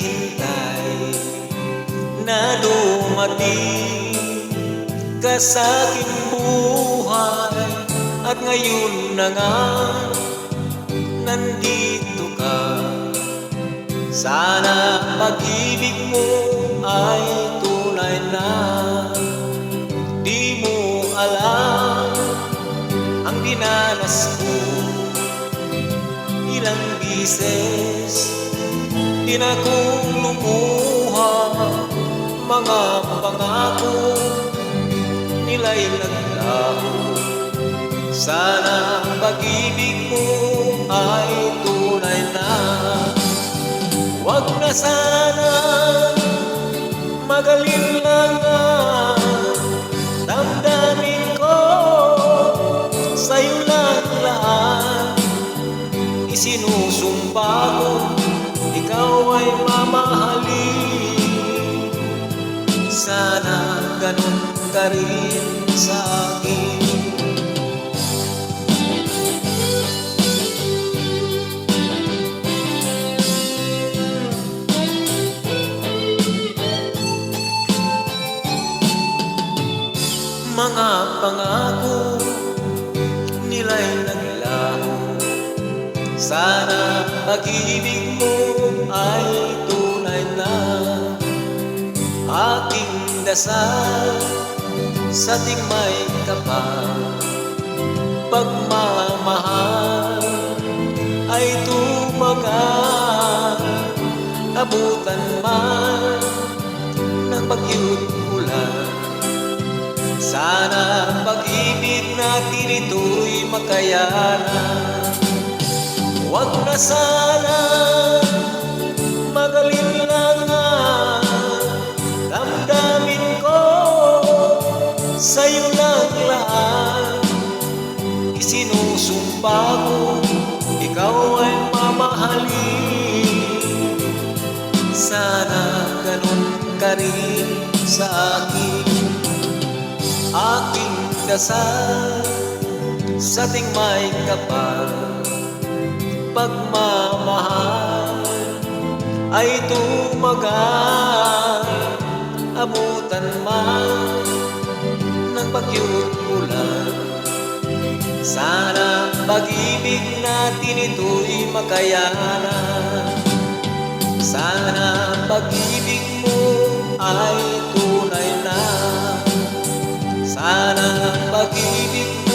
naghihintay na dumating ka sa aking buhay. At ngayon na nga, nandito ka. Sana pag-ibig mo ay tunay na. Di mo alam ang dinanas ko. Ilang bises din akong lumuha, mga pangako nila'y naglaho. Sana pag-ibig mo ay tunay na. Wag na sana magalinlangan, damdamin ko sa'yo lang lahat. Isinusumpa ko, ikaw ay mamahalin. Sana ganun ka rin sa akin. Mga pangako nila'y naglaho. Sana pag-ibig mo ay tunay na. Aking dasal sa ting may kapal, pagmamahal ay tumagal. Abutan man ng bagyot ulan, sana pag-ibig natin ito'y makayanan. Wag na sana magalinlangan, damdamin ko sa'yo lang lahat. Isinusumpa ko, ikaw ay mamahalin. Sana ganun ka rin sa akin. Aking dasal sa ting may kapal, pagmamahal ay tumagal. Abutan man ng bagyot ulan, sana pag-ibig natin ito'y makayanan. Sana pag-ibig mo ay tunay na. Sana pag-ibig